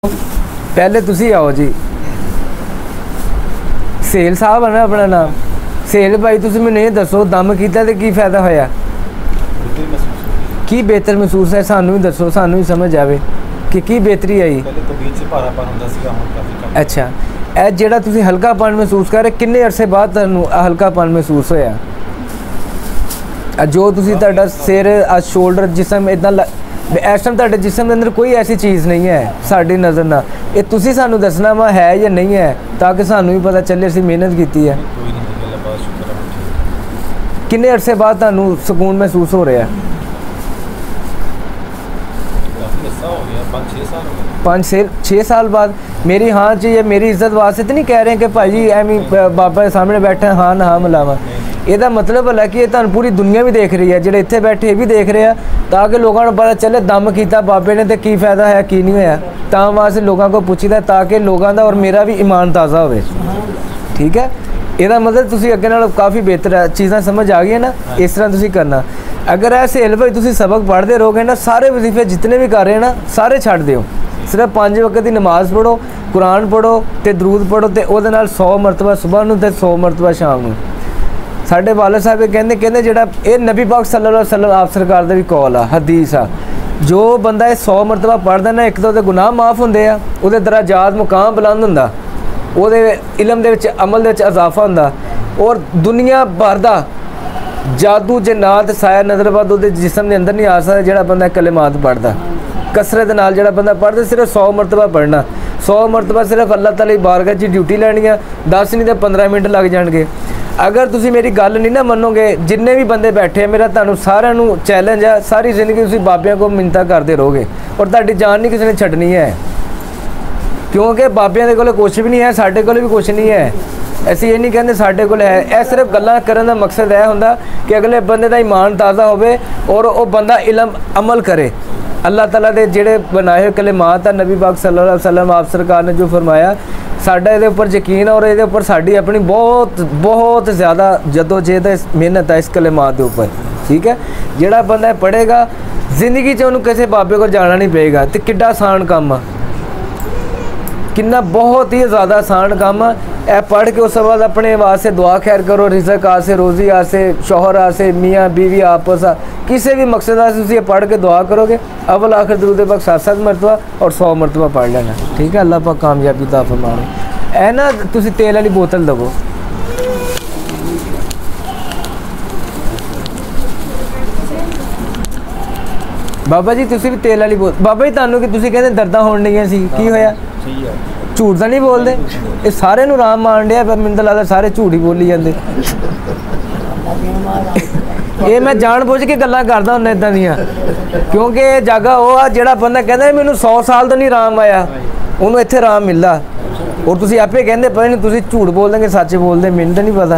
पहले तुसी आओ जी। सेल साहब है ना अपना नाम। सेल भाई तुसी मैनूं ये दसो दम कीता ते की फायदा होया, की बेहतर महसूस है? सानू भी दसो, सानू भी समझ आवे कि की बेहतरी आई। अच्छा, ए जेड़ा तुसी हल्कापन महसूस कर रहे, किन्ने अरसे बाद तुहानूं हल्कापन महसूस होया? जो तुसी तुहाडा सिर शोल्डर जिसम इदां इस टाइम तुहाडे जिसम के अंदर कोई ऐसी चीज़ नहीं है साडी नज़र ना, ये तुसी सानू दसना वा है या नहीं है, ताकि सानू भी पता चले असीं मेहनत की है। किन्ने अरसे बाद तुहानू सुकून महसूस हो रहा है? 5-6 साल बाद। मेरी हाँ जी, ये मेरी इज्जत वास्ते तो नहीं कह रहे हैं कि भाई जी एवं बाबा के सामने बैठे हाँ ना हाँ मिलावा। ਇਹਦਾ मतलब है कि ਤੁਹਾਨੂੰ पूरी दुनिया भी देख रही है, ਜਿਹੜੇ ਇੱਥੇ बैठे ये भी देख रहे हैं, ताकि लोगों को पता चले दम किया बाबे ने तो की फायदा है की नहीं होया। ਤਾਂ वास्ते लोगों को पूछीदा ताकि लोगों का और मेरा भी ईमान ताज़ा हो। ठीक है, ਇਹਦਾ मतलब ਤੁਸੀਂ ਅੱਗੇ ਨਾਲ काफ़ी बेहतर चीज़ां समझ आ गई ना। इस तरह ਤੁਸੀਂ करना। अगर ऐसे हेल भाई ਤੁਸੀਂ सबक पढ़ते रहोगे ना, सारे वजीफे जितने भी कर रहे हैं ना सारे छੱਡ ਦਿਓ। सिर्फ 5 वक्त की नमाज़ पढ़ो, कुरान पढ़ो तो दरूद पढ़ो, तो ਉਹਦੇ ਨਾਲ 100 मरतबा सुबह ਨੂੰ ਤੇ 100 मरतबा शाम ਨੂੰ। साढ़े वालिद साहब कहते जोड़ा ये नबी पाक सल्लल्लाहु अलैहि वसल्लम आप सरकार का भी कौल आ हदीस आ, जो बंदा ये 100 मरतबा पढ़ता ना, एक तो उसके गुनाह माफ़ होंगे, वो दराजात मुकाम बुलंद होंदा, वो इलम दे विच अमल दे विच इजाफा होंदा, और दुनिया भर दा जादू जन्नात साया नज़रबद वो जिसम के अंदर नहीं आ सकता जोड़ा बंदा कलिमात पढ़ता। कसरत नाल जोड़ा बंदा पढ़ता, सिर्फ 100 मरतबा पढ़ना, 100 मरतबा सिर्फ अल्लाह ताला की बारगाह च ड्यूटी लैनी है। 10 नहीं तो 15 मिनट लग जाएंगे। अगर तुसी मेरी गल नहीं ना मनोगे, जिन्ने भी बंदे बैठे मेरा तुहानू सारिਆਂ ਨੂੰ चैलेंज है, सारी जिंदगी तुसी बाबियां को मिन्नतां करते रहोगे और तुहाडी जान नहीं किसी ने छड्डनी है, क्योंकि बाबियां दे कोल कुछ भी नहीं है, साडे कोल भी कुछ नहीं है। ऐसे ये नहीं कहते साडे कोल है, यह सिर्फ गल्लां करन दा मकसद यह हुंदा कि अगले बंदे दा ईमान ताज़ा होवे और वो बंदा इलम अमल करे। अल्लाह ताला दे जेड़े बनाए हुए कलिमात है, नबी पाक सल्लल्लाहु अलैहि वसल्लम आप सरकार ने जो फरमाया, साडा इहदे उपर यकीन और इहदे उपर साडी अपनी बहुत बहुत ज़्यादा जदोजहद मेहनत है इस कलिमात के उपर। ठीक है, जिहड़ा बंदा पढ़ेगा जिंदगी च उन्होंने किसी बाबे को जाना नहीं पेगा, तो किड्डा आसान काम आ, किन्ना बहुत ही ज़्यादा आसान काम आ। ए पढ़ के उस बाद अपने वास्ते दुआ खैर करो, रिजक आसे, रोज़ी आसे, शोहर आसे, मियाँ बीवी आपस किसी भी मकसद आसे पढ़ के दुआ करोगे, अव्वल आखिर दरूद पाक 7 मरतबा और 100 मरतबा पढ़ लेना। ठीक है, अल्लाह पाक कामयाबी दा फरमावे। ए ना तुसी तेल वाली बोतल दवो, बाबा जी तुसी भी तेल वाली बोतल। बाबा जी तुहानू कि तुसी कहंदे दर्दां होण नहीं सी, की होया? झूठ तो नहीं बोलते, ये सारे नूं राम मान दिया, पर मैनूं तां लगदा सारे झूठ ही बोली जाते। ये मैं जान बुझ के गल्लां करदा हुंदा इदां दियां, क्योंकि जागा वो आ जिहड़ा बंदा कहंदा मैनूं 100 साल तो नहीं राम आया, उन्होंने इत्थे राम मिलदा, और तुसीं आपे कहंदे पता नहीं तुसीं झूठ बोल देंगे सच बोलदे, मैनूं तां नहीं पता।